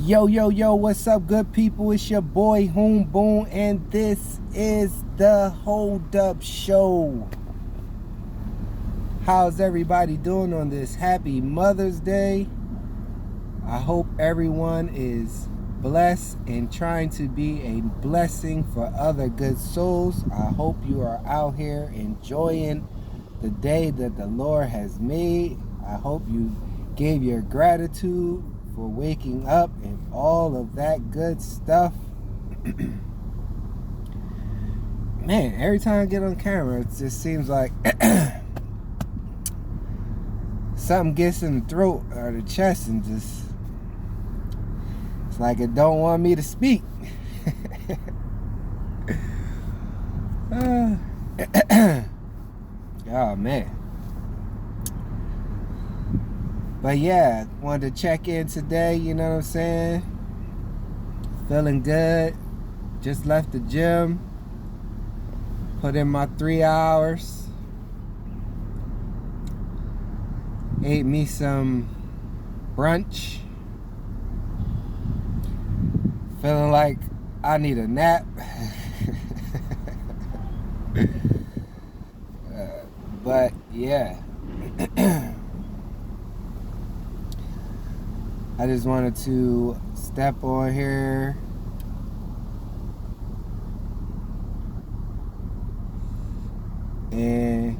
Yo, yo, yo, what's up, good people? It's your boy, Hoom Boom, and this is the Hold Up Show. How's everybody doing on this happy Mother's Day? I hope everyone is blessed and trying to be a blessing for other good souls. I hope you are out here enjoying the day that the Lord has made. I hope you gave your gratitude for waking up and all of that good stuff. Man, every time I get on camera, it just seems like something gets in the throat or the chest and just, it's like it don't want me to speak. Oh man. But yeah, wanted to check in today, you know what I'm saying? Feeling good. Just left the gym. Put in my 3 hours. Ate me some brunch. Feeling like I need a nap. But yeah. I just wanted to step on here and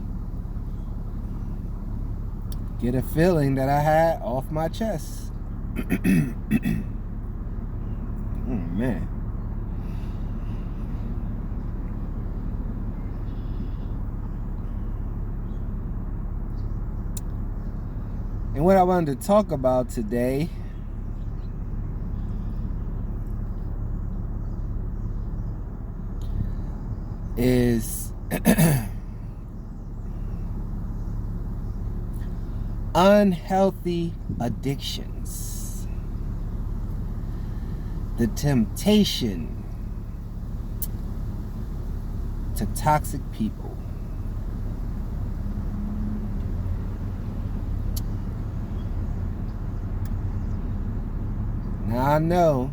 get a feeling that I had off my chest. Oh man. And what I wanted to talk about today is unhealthy addictions, the temptation to toxic people. Now I know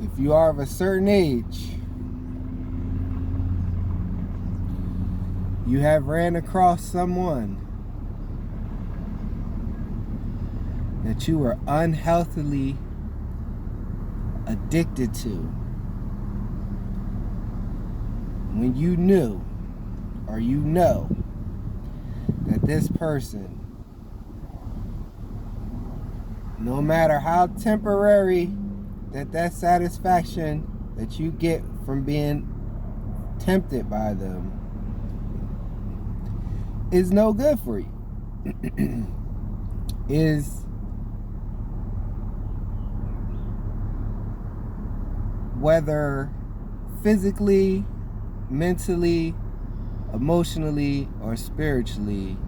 if you are of a certain age, you have ran across someone that you were unhealthily addicted to when you knew or you know that this person, no matter how temporary that satisfaction that you get from being tempted by them is no good for you. Is whether physically, mentally, emotionally, or spiritually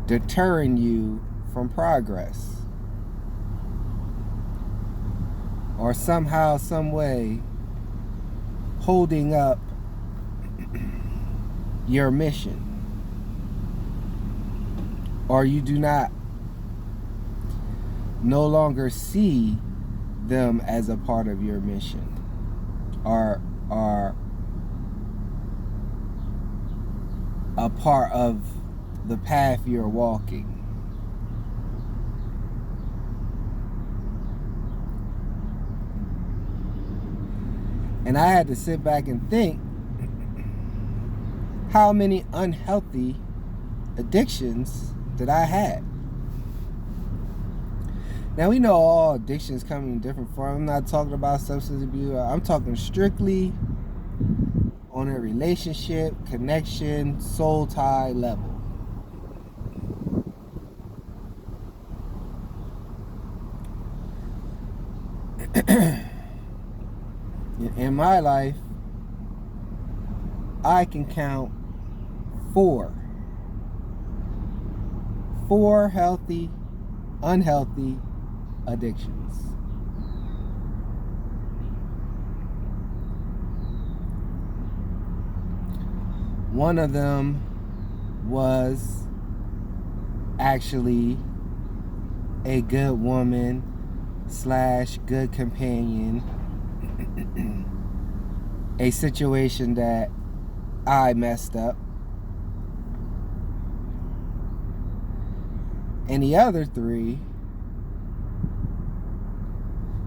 deterring you from progress, or somehow, some way holding up your mission, or you do not no longer see them as a part of your mission, or are a part of the path you're walking. And I had to sit back and think how many unhealthy addictions that I had. Now we know all addictions come in different forms. I'm not talking about substance abuse. I'm talking strictly on a relationship, connection, soul tie level. In my life, I can count four healthy, unhealthy addictions. One of them was actually a good woman slash good companion, a situation that I messed up. And the other three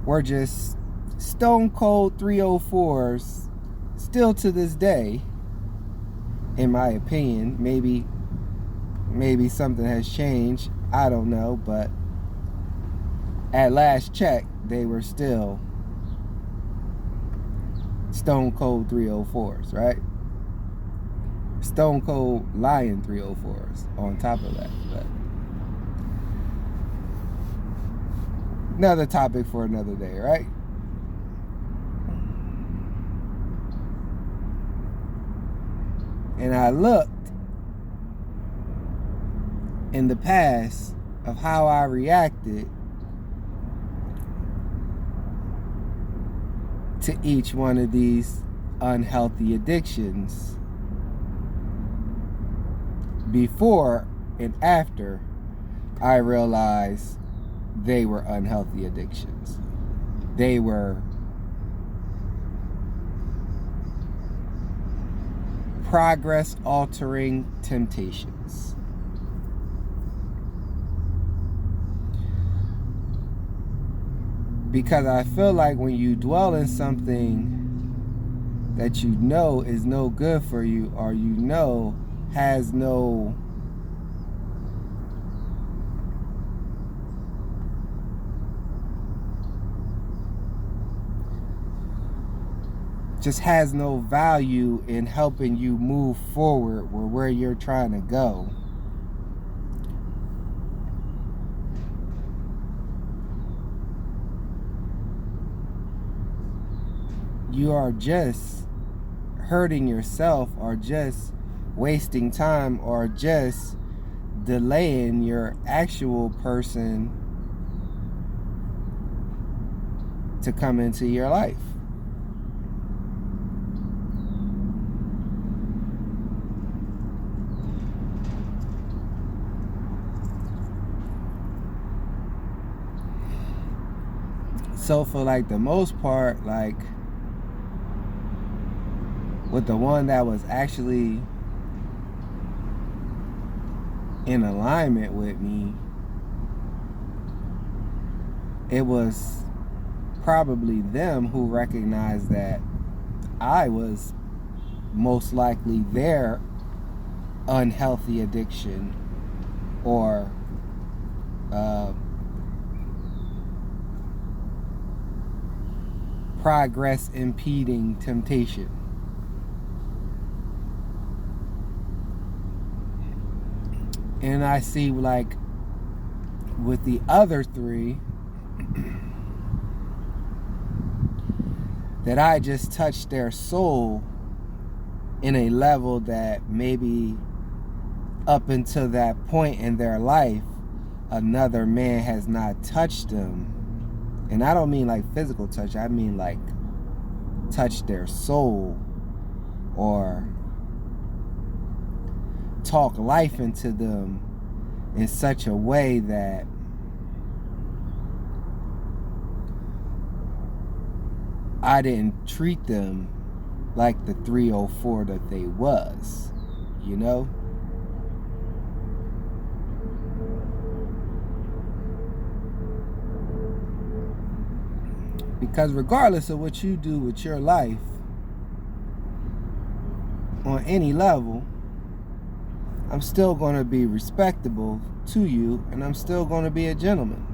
were just stone cold 304s, still to this day, in my opinion. Maybe something has changed, I don't know, but at last check, they were still stone cold 304s, right? Stone cold lying 304s on top of that. But another topic for another day, right? And I looked in the past of how I reacted to each one of these unhealthy addictions before and after I realized they were unhealthy addictions. They were progress altering temptations. Because I feel like when you dwell in something that you know is no good for you, or you know has no just has no value in helping you move forward where you're trying to go, you are just hurting yourself, or just wasting time, or just delaying your actual person to come into your life. So for like the most part, like with the one that was actually in alignment with me, it was probably them who recognized that I was most likely their unhealthy addiction, or progress impeding temptation. And I see, like, with the other three, that I just touched their soul in a level that maybe up until that point in their life, another man has not touched them. And I don't mean like physical touch, I mean like touch their soul, or talk life into them in such a way that I didn't treat them like the 304 that they was, you know? Because regardless of what you do with your life, on any level, I'm still going to be respectable to you, and I'm still going to be a gentleman.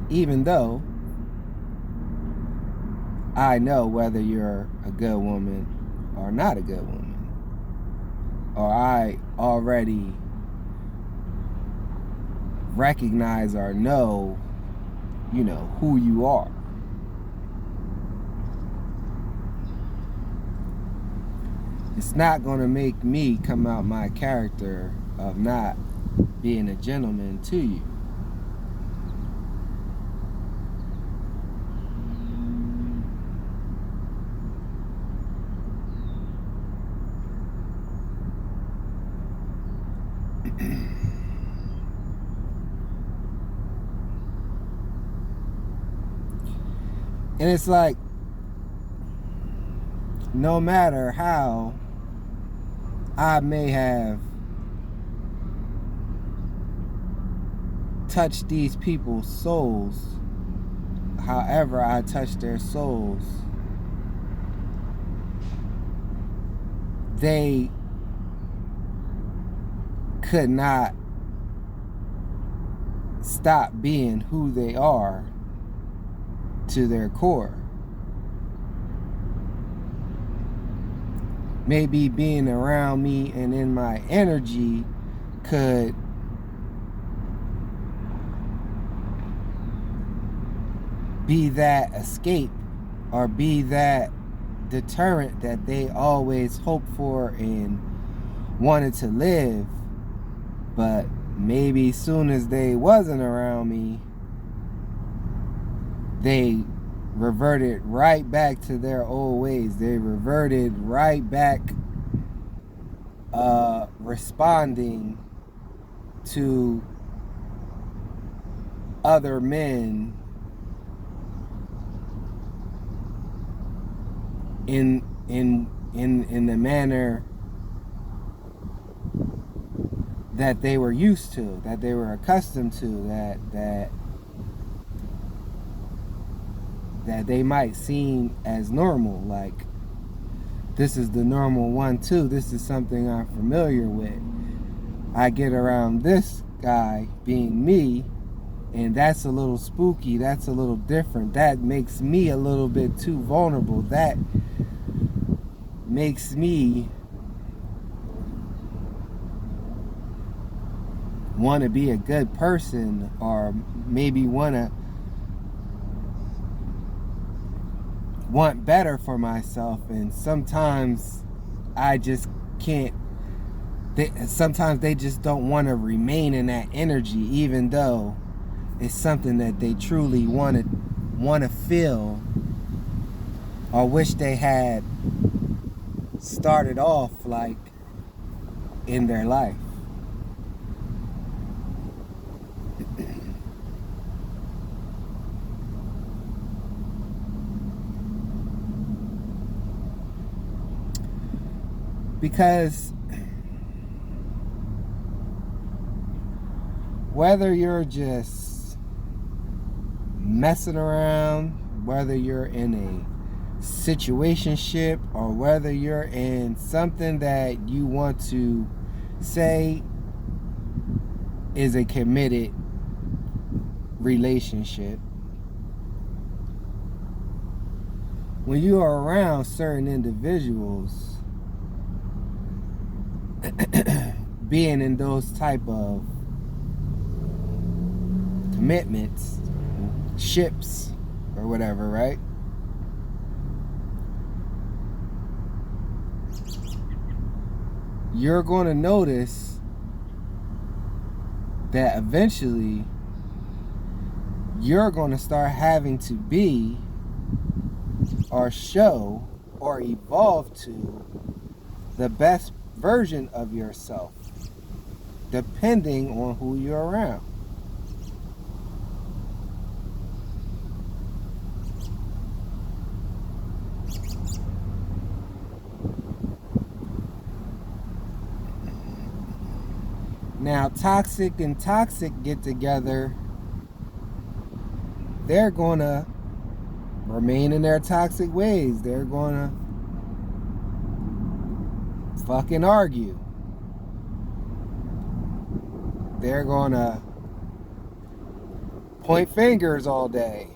Even though I know whether you're a good woman or not a good woman, or I already recognize or know, you know, who you are. It's not going to make me come out my character of not being a gentleman to you. And it's like, no matter how I may have touched these people's souls, however I touch their souls, they could not stop being who they are to their core. Maybe being around me and in my energy could be that escape or be that deterrent that they always hoped for and wanted to live. But maybe soon as they wasn't around me, they reverted right back to their old ways. They reverted right back responding to other men in the manner that they were used to, that they were accustomed to, that they might seem as normal. Like, this is the normal one too. This is something I'm familiar with. I get around this guy being me, and that's a little spooky. That's a little different. That makes me a little bit too vulnerable. That makes me want to be a good person, or maybe want better for myself. And sometimes I just can't. Sometimes they just don't want to remain in that energy, even though it's something that they truly want to feel, or wish they had started off like in their life. Because whether you're just messing around, whether you're in a situationship, or whether you're in something that you want to say is a committed relationship, when you are around certain individuals, being in those type of commitments, ships, or whatever, right? You're going to notice that eventually you're going to start having to be, or show, or evolve to the best version of yourself, depending on who you're around. Now, toxic and toxic get together, they're gonna remain in their toxic ways. They're gonna fucking argue. They're gonna point fingers all day.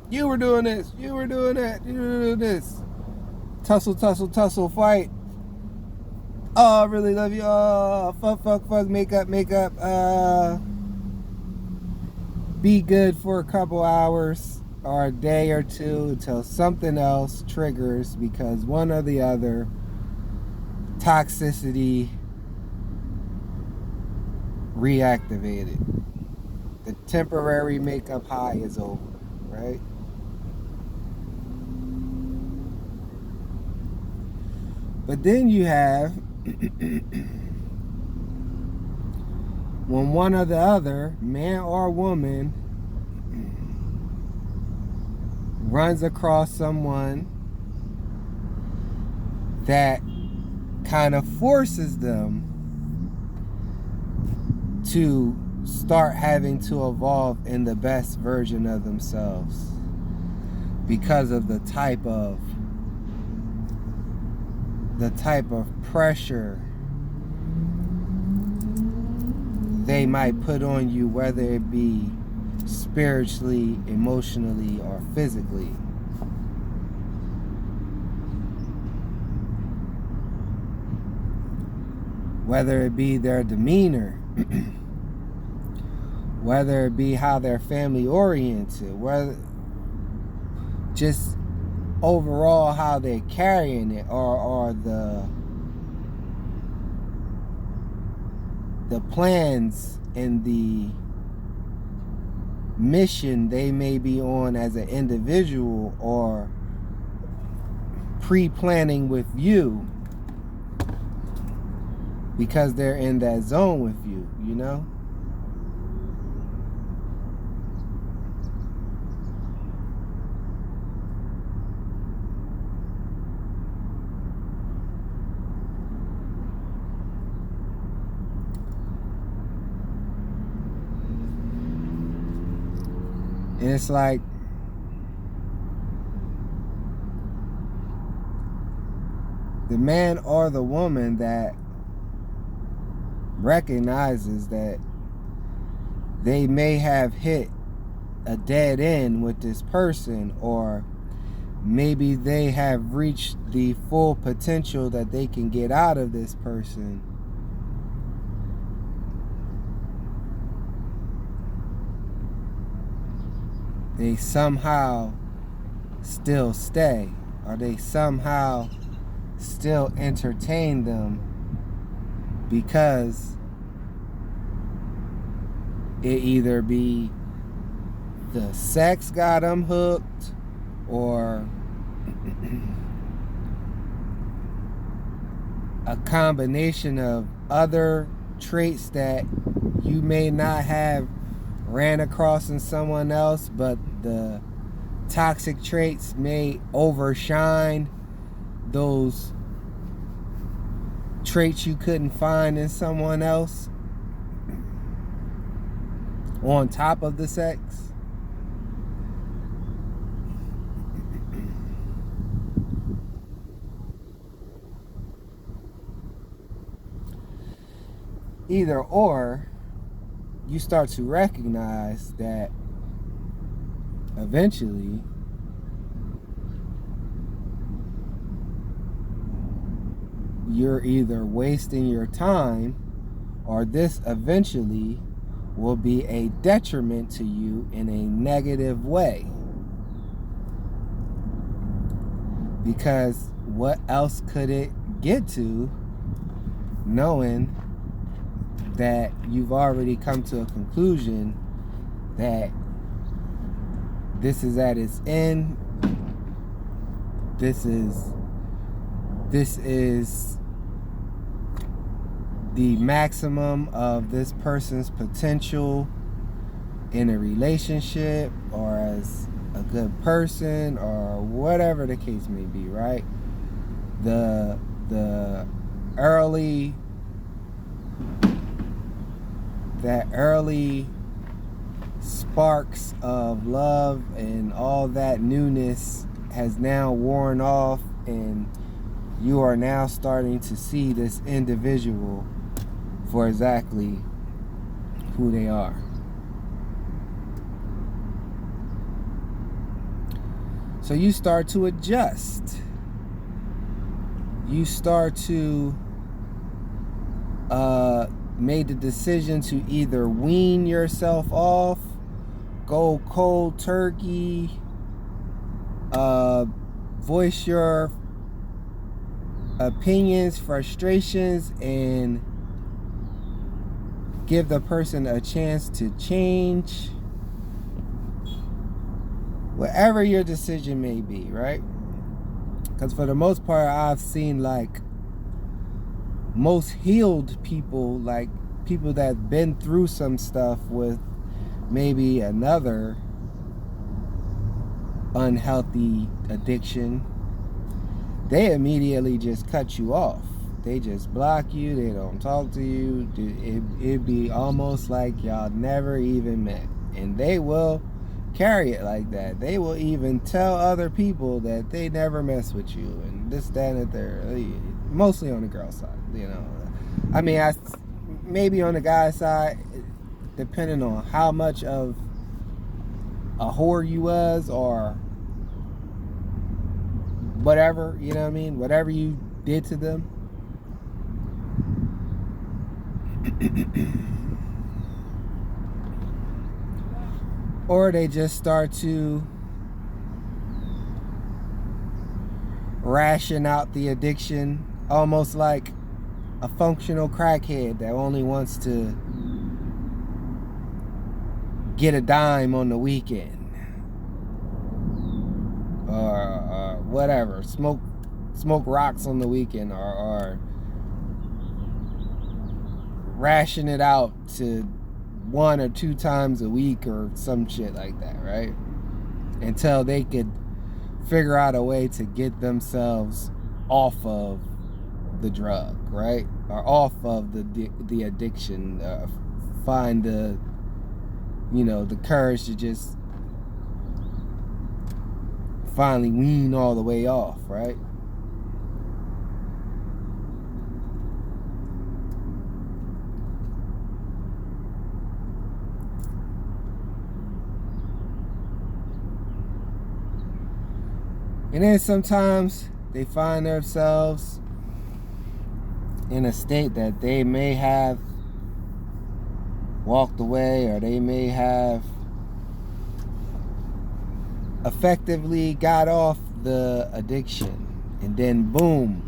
You were doing this, you were doing that, you were doing this. Tussle, tussle, tussle, fight. Oh, I really love you. Oh, fuck, make up. Be good for a couple hours or a day or two until something else triggers, because one or the other, toxicity reactivated. The temporary makeup high is over, right? But then you have when one or the other, man or woman, runs across someone that kind of forces them to start having to evolve in the best version of themselves because of the type of pressure they might put on you, whether it be spiritually, emotionally, or physically. Whether it be their demeanor, whether it be how they're family oriented, whether just overall how they're carrying it, or the plans and the mission they may be on as an individual, or pre-planning with you because they're in that zone with you, you know? And it's like, the man or the woman that recognizes that they may have hit a dead end with this person, or maybe they have reached the full potential that they can get out of this person, they somehow still stay, or they somehow still entertain them, because it either be the sex got them hooked, or a combination of other traits that you may not have ran across in someone else, but the toxic traits may overshine those traits you couldn't find in someone else on top of the sex. Either or, you start to recognize that eventually you're either wasting your time, or this eventually will be a detriment to you in a negative way. Because what else could it get to, knowing that you've already come to a conclusion that this is at its end, this is the maximum of this person's potential in a relationship, or as a good person, or whatever the case may be, right? The early sparks of love and all that newness has now worn off, and you are now starting to see this individual for exactly who they are. So you start to adjust. You start to make the decision to either wean yourself off, go cold turkey, voice your opinions, frustrations, and give the person a chance to change. Whatever your decision may be, right? Because for the most part, I've seen like most healed people, like people that have been through some stuff with maybe another unhealthy addiction, they immediately just cut you off. They just block you. They don't talk to you. It'd be almost like y'all never even met. And they will carry it like that. They will even tell other people that they never mess with you and this, that, and the third. Mostly on the girl side, you know. I mean, maybe on the guy side, depending on how much of a whore you was or whatever, you know what I mean? Whatever you did to them. Or they just start to ration out the addiction, almost like a functional crackhead that only wants to get a dime on the weekend, or whatever, smoke rocks on the weekend, or ration it out to 1 or 2 times a week or some shit like that, right? Until they could figure out a way to get themselves off of the drug, right? Or off of the addiction, find the, you know, the courage to just finally wean all the way off, right? And then sometimes they find themselves in a state that they may have walked away, or they may have effectively got off the addiction, and then boom,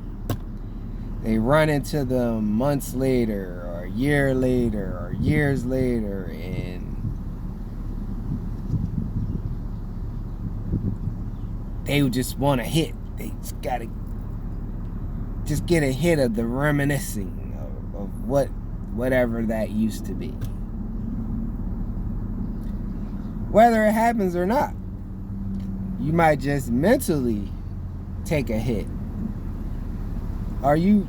they run into them months later, or a year later, or years later, and they just want a hit. They just gotta just get a hit of the reminiscing of whatever that used to be. Whether it happens or not, you might just mentally take a hit. Or you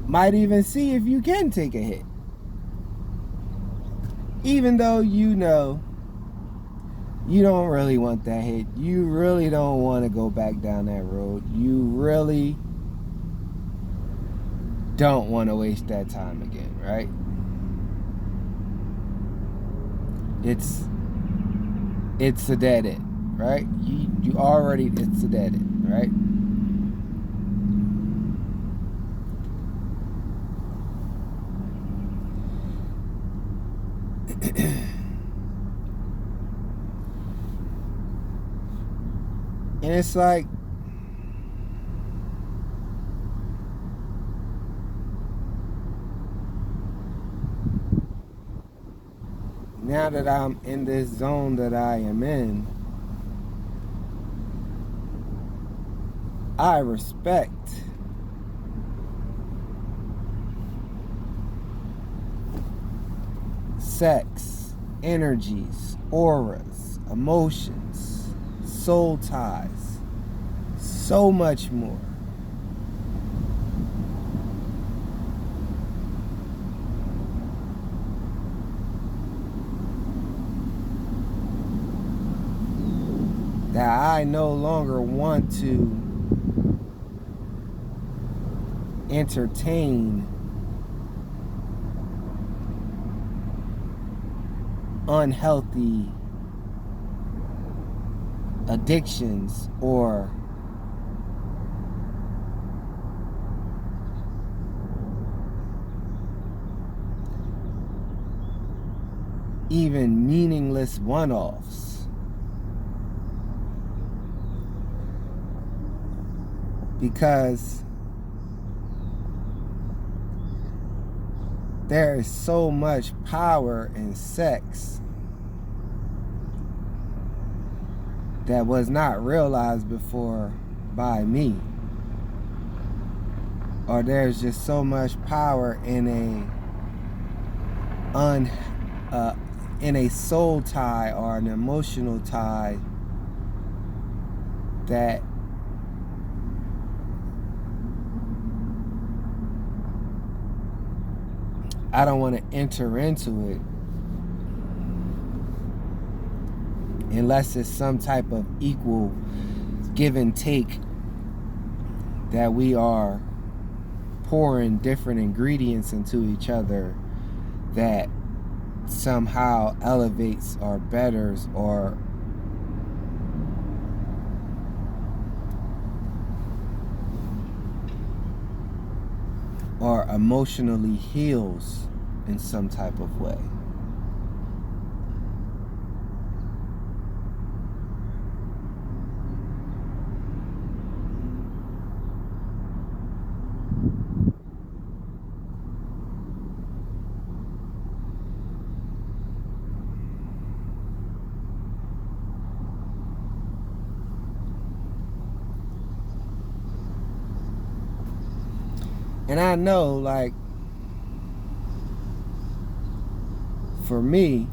might even see if you can take a hit. Even though you know you don't really want that hit. You really don't want to go back down that road. You really don't want to waste that time again, right? It's a dead end, right? You already, it's a dead end, right? And it's like, now that I'm in this zone that I am in, I respect sex, energies, auras, emotions, soul ties, so much more. That I no longer want to entertain unhealthy addictions or even meaningless one-offs. Because there is so much power in sex that was not realized before by me. Or there's just so much power in a uh, in a soul tie or an emotional tie that I don't want to enter into it unless it's some type of equal give and take, that we are pouring different ingredients into each other that somehow elevates or betters or emotionally heals in some type of way. And I know, like, for me,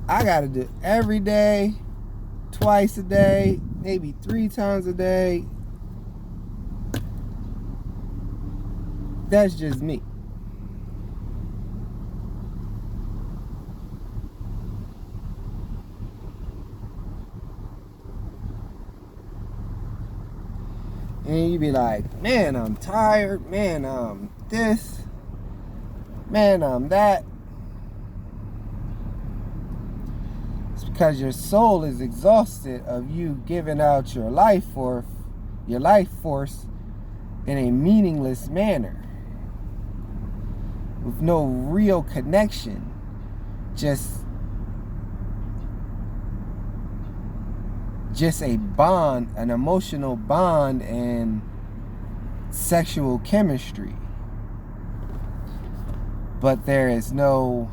I gotta do every day, twice a day, maybe 3 times a day. That's just me. And you be like, man, I'm tired. Man, I'm this. Man, I'm that. It's because your soul is exhausted of you giving out your life force in a meaningless manner with no real connection. Just a bond, an emotional bond, and sexual chemistry. But there is no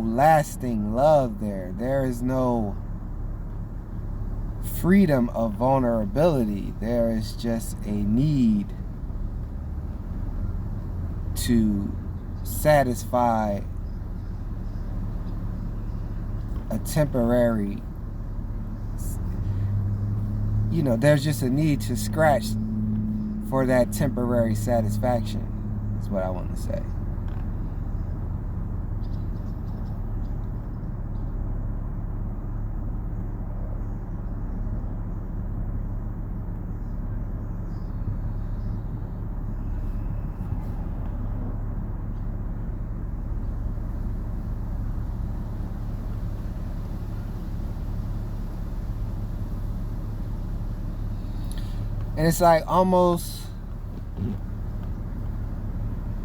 lasting love there. There is no freedom of vulnerability. There is just a need to satisfy a temporary, there's just a need to scratch for that temporary satisfaction, is what I want to say. And it's like almost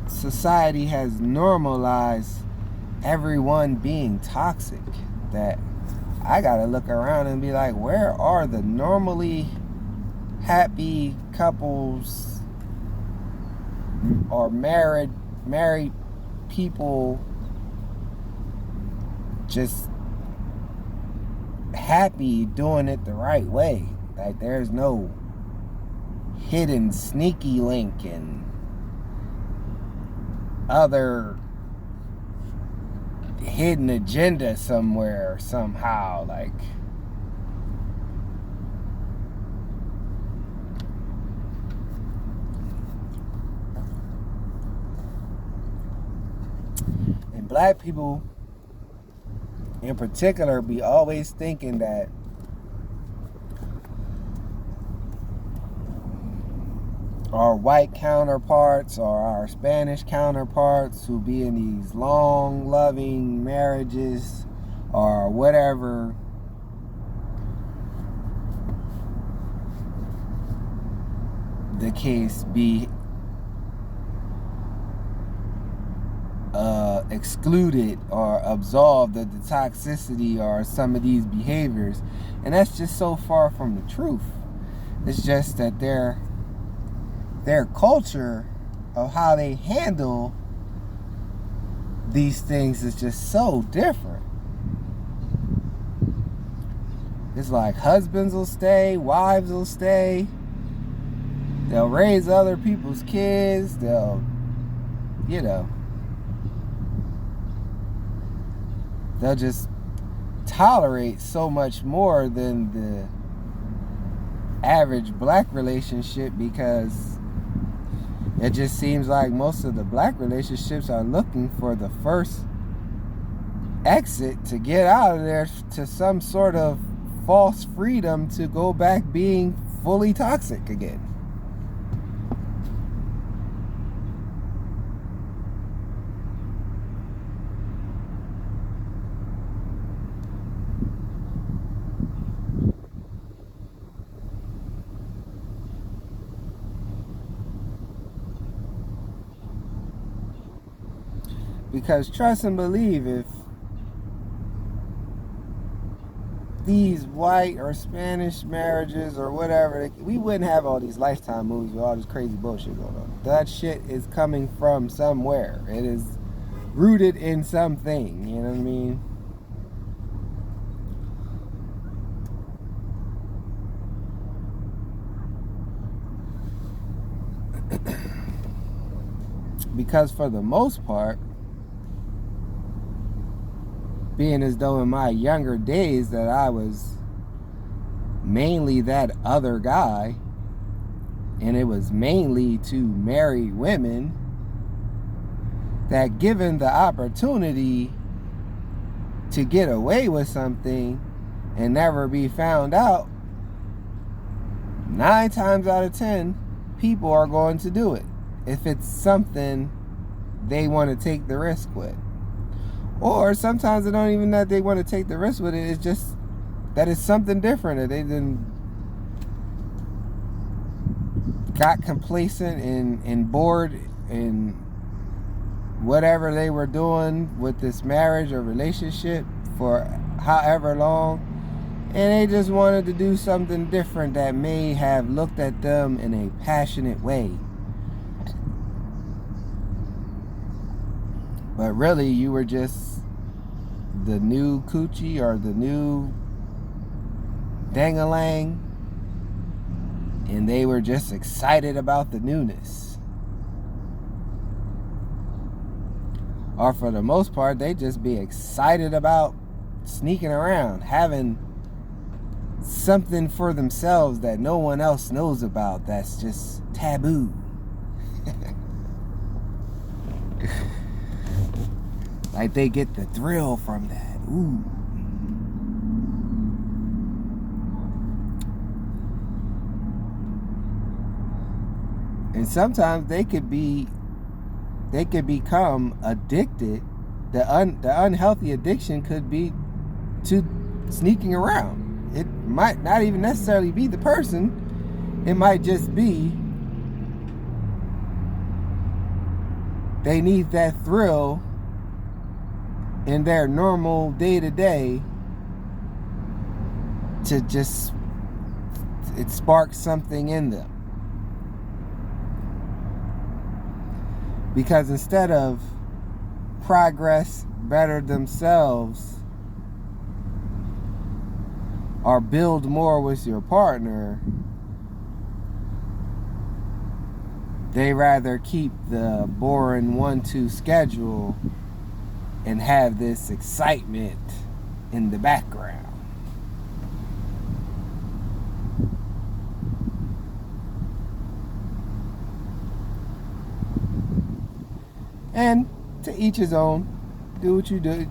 society has normalized everyone being toxic, that I gotta look around and be like, where are the normally happy couples or married people just happy doing it the right way? Like, there's no hidden sneaky link and other hidden agenda somewhere, somehow. Like, and black people in particular be always thinking that our white counterparts or our Spanish counterparts who be in these long, loving marriages or whatever, the case be, excluded or absolved of the toxicity or some of these behaviors. And that's just so far from the truth. It's just that their culture of how they handle these things is just so different. It's like husbands will stay, wives will stay, they'll raise other people's kids, they'll, they'll just tolerate so much more than the average black relationship, because it just seems like most of the black relationships are looking for the first exit to get out of there to some sort of false freedom to go back being fully toxic again. Because trust and believe, if these white or Spanish marriages or whatever, we wouldn't have all these Lifetime movies with all this crazy bullshit going on. That shit is coming from somewhere. It is rooted in something, you know what I mean? Because for the most part, being as though in my younger days that I was mainly that other guy, and it was mainly to marry women, that given the opportunity to get away with something and never be found out, 9 times out of 10 people are going to do it if it's something they want to take the risk with. Or sometimes they don't even know that they want to take the risk with it. It's just that it's something different, that they then got complacent and bored in whatever they were doing with this marriage or relationship for however long, and they just wanted to do something different that may have looked at them in a passionate way. But really, you were just the new coochie or the new dang-a-lang, and they were just excited about the newness. Or for the most part, they just be excited about sneaking around, having something for themselves that no one else knows about, that's just taboo. Like they get the thrill from that. Ooh. And sometimes they could become addicted. The unhealthy addiction could be to sneaking around. It might not even necessarily be the person. It might just be they need that thrill in their normal day-to-day to just, it sparks something in them. Because instead of progress, better themselves, or build more with your partner, they rather keep the boring 1-2 schedule and have this excitement in the background. And to each his own. Do what you do.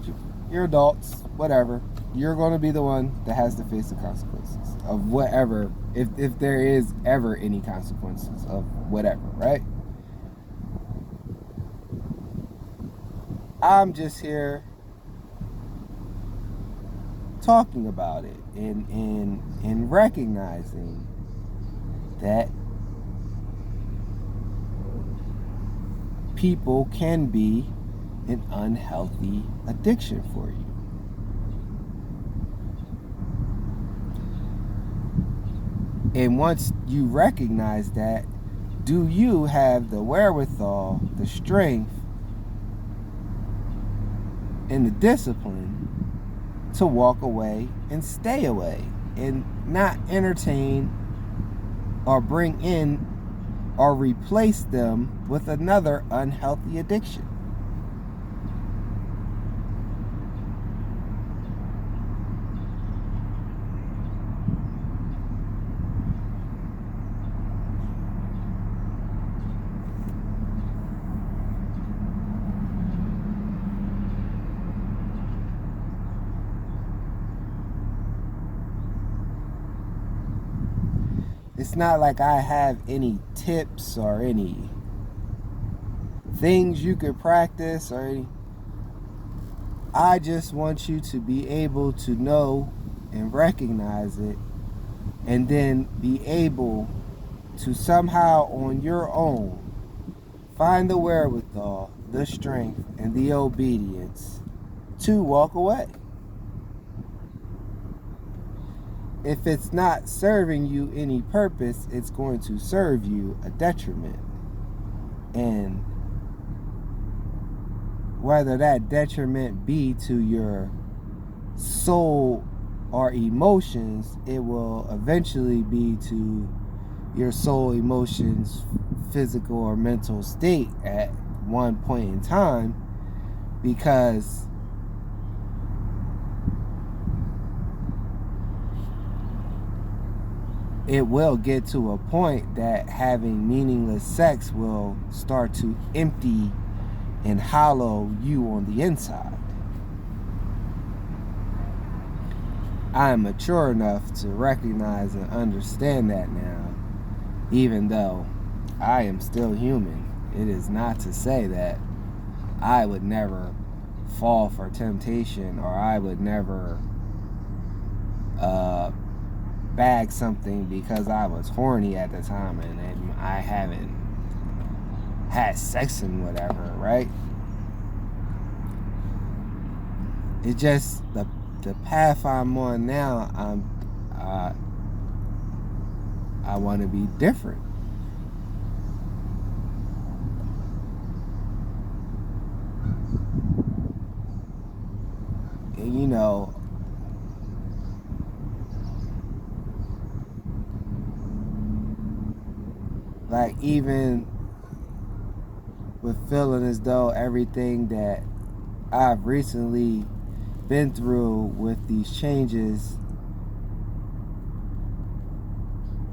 You're adults, whatever. You're going to be the one that has to face the consequences of whatever, if there is ever any consequences of whatever, right? I'm just here talking about it and recognizing that people can be an unhealthy addiction for you. And once you recognize that, Do you have the wherewithal, the strength, and the discipline to walk away and stay away and not entertain or bring in or replace them with another unhealthy addiction? It's not like I have any tips or any things you could practice or any. I just want you to be able to know and recognize it, and then be able to somehow on your own find the wherewithal, the strength, and the obedience to walk away. If it's not serving you any purpose, it's going to serve you a detriment. And whether that detriment be to your soul or emotions, it will eventually be to your soul, emotions, physical or mental state at one point in time, because it will get to a point that having meaningless sex will start to empty and hollow you on the inside. I am mature enough to recognize and understand that now, even though I am still human. It is not to say that I would never fall for temptation, or I would never bag something because I was horny at the time and I haven't had sex and whatever, right? It's just the path I'm on now. I want to be different. And you know, like even with feeling as though everything that I've recently been through with these changes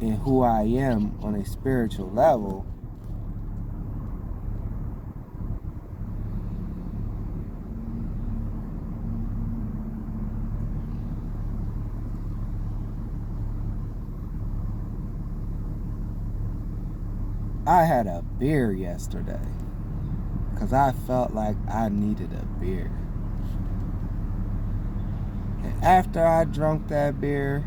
in who I am on a spiritual level, I had a beer yesterday because I felt like I needed a beer. And after I drank that beer,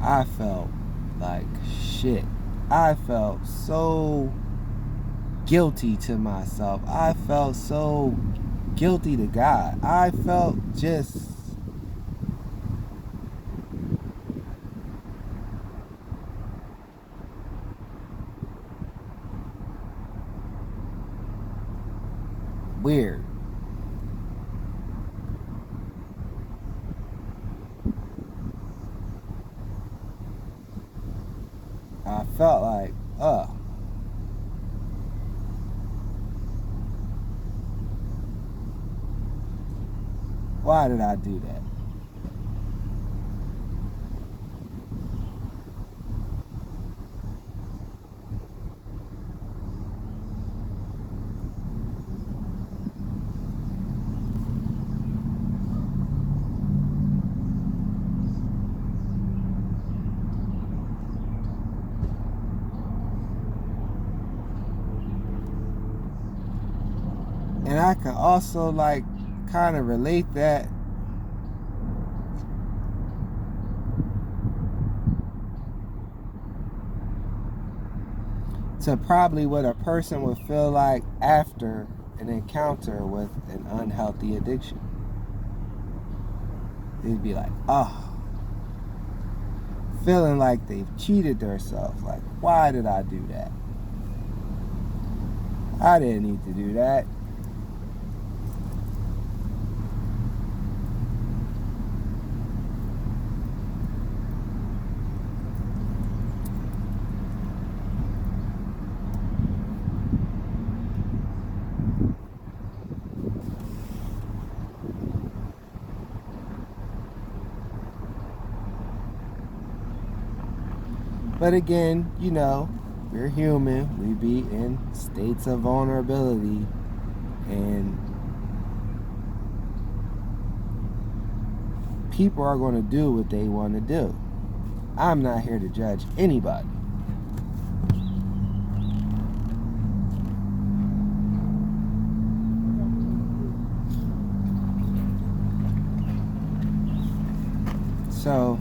I felt like shit. I felt so guilty to myself. I felt so guilty to God. I felt just weird. I felt like, why did I do that? And I can also like kind of relate that to probably what a person would feel like after an encounter with an unhealthy addiction. They'd be like, oh, feeling like they've cheated themselves. Like, why did I do that? I didn't need to do that. But again, you know, we're human. We be in states of vulnerability. And people are going to do what they want to do. I'm not here to judge anybody. So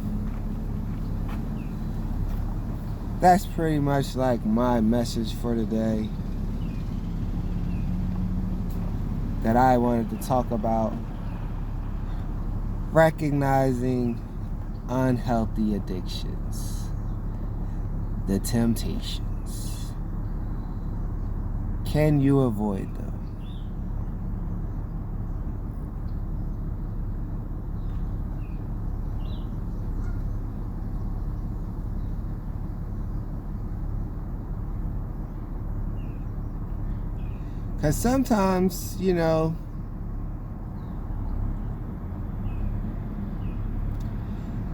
that's pretty much like my message for today that I wanted to talk about. Recognizing unhealthy addictions, the temptations. Can you avoid them? Because sometimes, you know,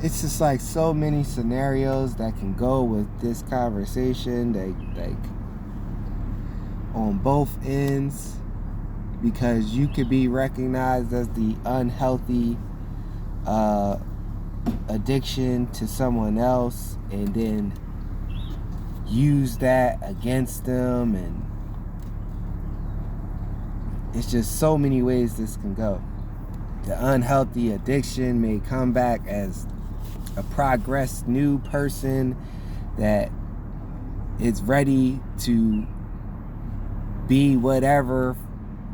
it's just like so many scenarios that can go with this conversation, like on both ends, because you could be recognized as the unhealthy addiction to someone else and then use that against them, and it's just so many ways this can go. The unhealthy addiction may come back as a progressed new person that is ready to be whatever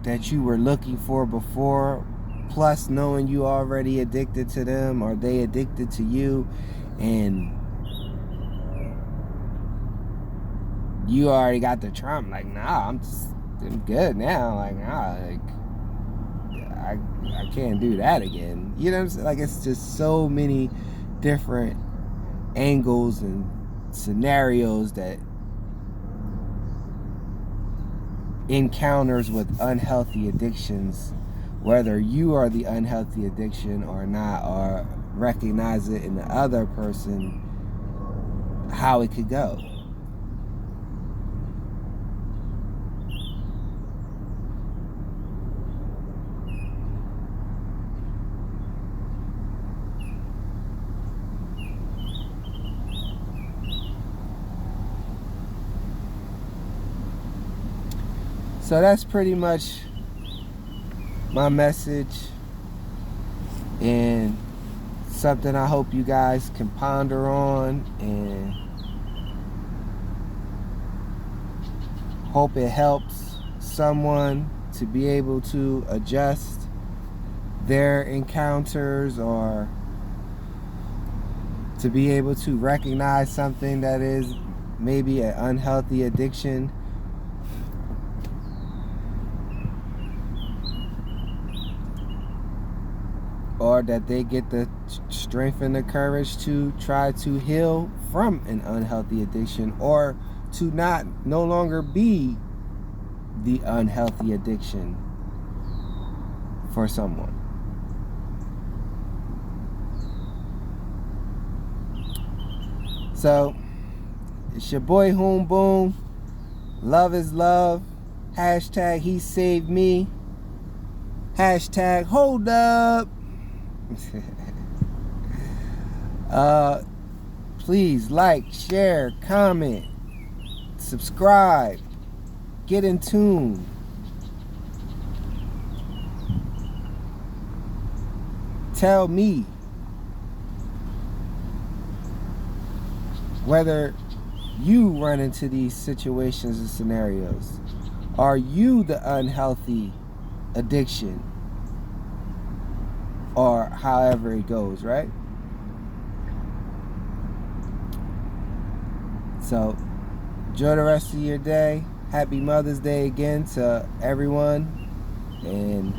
that you were looking for before, plus knowing you already addicted to them or they addicted to you, and you already got the trauma. Like, nah, I'm good now. Like, nah, like I can't do that again. You know what I'm saying? Like, it's just so many different angles and scenarios that encounters with unhealthy addictions, whether you are the unhealthy addiction or not, or recognize it in the other person, how it could go. So that's pretty much my message, and something I hope you guys can ponder on, and hope it helps someone to be able to adjust their encounters, or to be able to recognize something that is maybe an unhealthy addiction, or that they get the strength and the courage to try to heal from an unhealthy addiction, or to no longer be the unhealthy addiction for someone. So it's your boy Hoom Boom. Love is love. Hashtag he saved me. Hashtag hold up. Please like, share, comment, subscribe, get in tune. Tell me whether you run into these situations and scenarios. Are you the unhealthy addiction? Or however it goes, right? So enjoy the rest of your day. Happy Mother's Day again to everyone. And